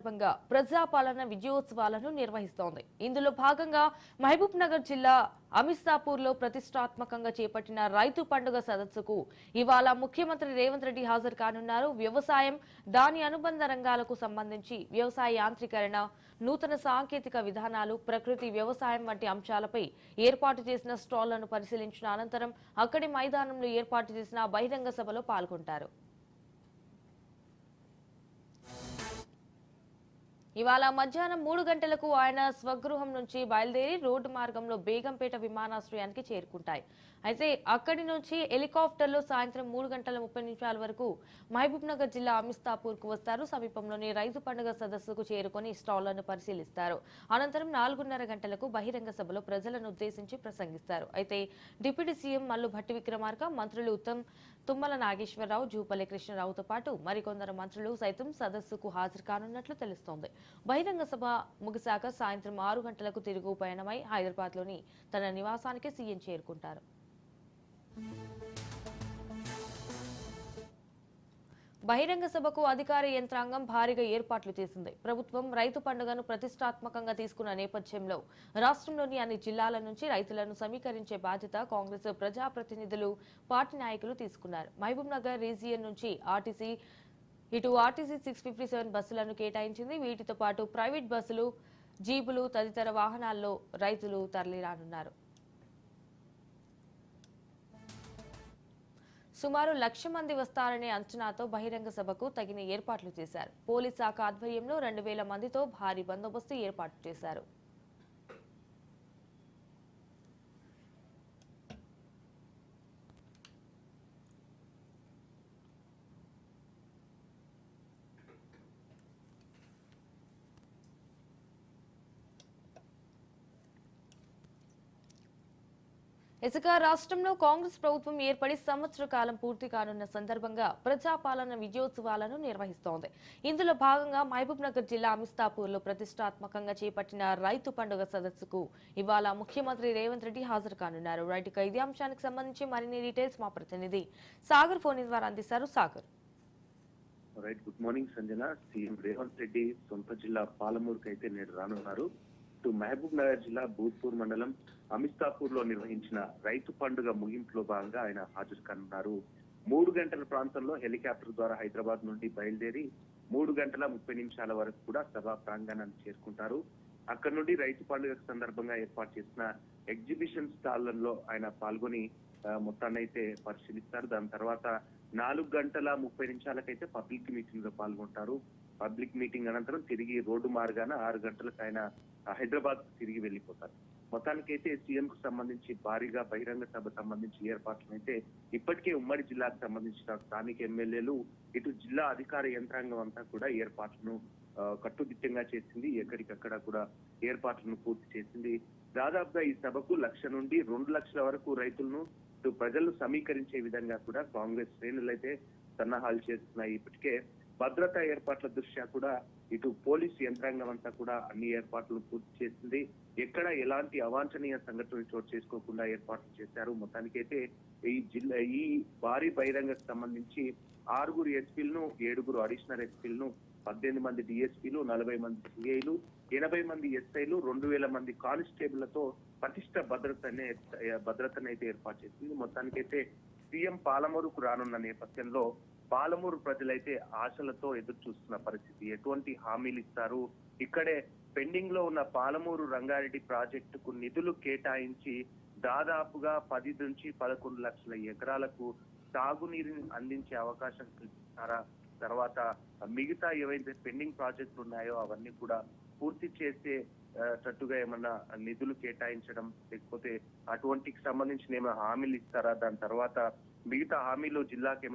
సందర్భంగా ప్రజాపాలన విజయోత్సవాలను నిర్వహిస్తోంది. ఇందులో భాగంగా మహబూబ్ నగర్ జిల్లా అమిస్తాపూర్లో ప్రతిష్టాత్మకంగా చేపట్టిన రైతు పండుగ సదస్సుకు ఇవాళ ముఖ్యమంత్రి రేవంత్ రెడ్డి హాజరు కానున్నారు. వ్యవసాయం, దాని అనుబంధ రంగాలకు సంబంధించి వ్యవసాయ యాంత్రీకరణ, నూతన సాంకేతిక విధానాలు, ప్రకృతి వ్యవసాయం వంటి అంశాలపై ఏర్పాటు చేసిన స్టాళ్లను పరిశీలించిన అనంతరం అక్కడి మైదానంలో ఏర్పాటు చేసిన బహిరంగ సభలో పాల్గొంటారు. ఇవాళ మధ్యాహ్నం 3 గంటలకు ఆయన స్వగృహం నుంచి బయలుదేరి రోడ్డు మార్గంలో బేగంపేట విమానాశ్రయానికి చేరుకుంటాయి. అయితే అక్కడి నుంచి హెలికాప్టర్లో సాయంత్రం 3:30 వరకు మహబూబ్ నగర్ జిల్లా అమిస్తాపూర్ కు వస్తారు. సమీపంలోని రైతు పండుగ సదస్సుకు చేరుకుని స్టాళ్లను పరిశీలిస్తారు. అనంతరం 4:30 గంటలకు బహిరంగ సభలో ప్రజలను ఉద్దేశించి ప్రసంగిస్తారు. అయితే డిప్యూటీ సీఎం మల్లు భట్టి విక్రమార్క, మంత్రులు తుమ్మల నాగేశ్వరరావు, జూపల్లి కృష్ణారావుతో పాటు మరికొందరు మంత్రులు సైతం సదస్సుకు హాజరు కానున్నట్లు తెలుస్తోంది. బహిరంగ సభ ముగిశాక సాయంత్రం 6 గంటలకు తిరుగు పయనమై హైదరాబాద్లోని తన నివాసానికి సీఎం చేరుకుంటారు. బహిరంగ సభకు అధికార యంత్రాంగం భారీగా ఏర్పాట్లు చేసింది. ప్రభుత్వం రైతు పండుగను ప్రతిష్టాత్మకంగా తీసుకున్న నేపథ్యంలో రాష్ట్రంలోని అన్ని జిల్లాల నుంచి రైతులను సమీకరించే బాధ్యత కాంగ్రెస్ ప్రజాప్రతినిధులు, పార్టీ నాయకులు తీసుకున్నారు. మహబూబ్ నగర్ రీజియన్ నుంచి ఆర్టీసీ 657 బస్సులను కేటాయించింది. వీటితో పాటు ప్రైవేట్ బస్సులు, జీపులు తదితర వాహనాల్లో రైతులు తరలిరానున్నారు. సుమారు 1,00,000 మంది వస్తారనే అంచనాతో బహిరంగ సభకు తగిన ఏర్పాట్లు చేశారు. పోలీస్ శాఖ ఆధ్వర్యంలో 2,000 మందితో భారీ బందోబస్తు ఏర్పాటు చేశారు. ఇసుక రాష్ట్రంలో కాంగ్రెస్ ప్రభుత్వం ఏర్పడి సంవత్సర కాలం పూర్తి కానున్న సందర్భంగా ప్రజాపాలన విజయోత్సవాలను నిర్వహిస్తోంది. ఇందులో భాగంగా మహబూబ్ నగర్ జిల్లా అమిస్తాపూర్లో ప్రతిష్టాత్మకంగా చేపట్టిన రైతు పండుగ సదస్సుకు ఇవాళ ముఖ్యమంత్రి రేవంత్ రెడ్డి హాజరు కానున్నారు. రైట్, ఇదే అంశానికి సంబంధించి మరిన్ని డీటెయిల్స్ మా ప్రతినిధి సాగర్ ఫోన్ ద్వారా అందిస్తారు. Sagar. Right, good morning Sanjana. CM Revanth Reddy సొంత జిల్లా పాలమూరుకు అయితే నేడు రానున్నారు. ఇటు మహబూబ్ నగర్ జిల్లా భూత్పూర్ మండలం అమిస్తాపూర్ లో నిర్వహించిన రైతు పండుగ ముగింపులో భాగంగా ఆయన హాజరు కానున్నారు. 3 గంటల ప్రాంతంలో హెలికాప్టర్ ద్వారా హైదరాబాద్ నుండి బయలుదేరి 3:30 వరకు కూడా సభా ప్రాంగణాన్ని చేరుకుంటారు. అక్కడ నుండి రైతు పండుగ సందర్భంగా ఏర్పాటు చేసిన ఎగ్జిబిషన్ స్టాళ్లలో ఆయన పాల్గొని మొత్తాన్నైతే పరిశీలిస్తారు. దాని తర్వాత 4:30 పబ్లిక్ మీటింగ్ లో పాల్గొంటారు. పబ్లిక్ మీటింగ్ అనంతరం తిరిగి రోడ్డు మార్గాన 6 గంటలకు ఆయన హైదరాబాద్ తిరిగి వెళ్లిపోతారు. మొత్తానికైతే సీఎం కు సంబంధించి భారీగా బహిరంగ సభ సంబంధించి ఏర్పాట్లను అయితే ఇప్పటికే ఉమ్మడి జిల్లాకు సంబంధించిన స్థానిక ఎమ్మెల్యేలు, ఇటు జిల్లా అధికార యంత్రాంగం అంతా కూడా ఏర్పాట్లను కట్టుదిట్టంగా చేసింది. ఎక్కడికక్కడ కూడా ఏర్పాట్లను పూర్తి చేసింది. దాదాపుగా ఈ సభకు 1,00,000 నుండి 2,00,000 వరకు రైతులను ఇటు ప్రజలను సమీకరించే విధంగా కూడా కాంగ్రెస్ శ్రేణులు అయితే సన్నాహాలు చేస్తున్నాయి. ఇప్పటికే భద్రతా ఏర్పాట్ల దృష్ట్యా కూడా ఇటు పోలీసు యంత్రాంగం అంతా కూడా అన్ని ఏర్పాట్లు పూర్తి చేసింది. ఎక్కడ ఎలాంటి అవాంఛనీయ సంఘటనలు చోటు చేసుకోకుండా ఏర్పాట్లు చేశారు. మొత్తానికైతే ఈ భారీ బహిరంగకు సంబంధించి 6 ఎస్పీలను, 7 అడిషనల్ ఎస్పీలను, 18 మంది డిఎస్పీలు, 40 మంది సిఐలు, 80 మంది ఎస్ఐలు, 2,000 మంది కానిస్టేబుళ్లతో పటిష్ట భద్రతనైతే ఏర్పాటు చేసింది. మొత్తానికైతే సీఎం పాలమూరుకు రానున్న నేపథ్యంలో పాలమూరు ప్రజలైతే ఆశలతో ఎదురు చూస్తున్న పరిస్థితి. ఎటువంటి హామీలు ఇస్తారు, ఇక్కడే పెండింగ్ లో ఉన్న పాలమూరు రంగారెడ్డి ప్రాజెక్టుకు నిధులు కేటాయించి దాదాపుగా 10 నుంచి 11 లక్షల ఎకరాలకు సాగునీరుని అందించే అవకాశం కల్పిస్తారా, తర్వాత మిగతా ఏవైతే పెండింగ్ ప్రాజెక్టులు ఉన్నాయో అవన్నీ కూడా పూర్తి చేసేటట్టుగా ఏమన్నా నిధులు కేటాయించడం, లేకపోతే అటువంటికి సంబంధించిన ఏమైనా హామీలు ఇస్తారా, దాని తర్వాత మిగతా హామీలు జిల్లాకి ఏమైనా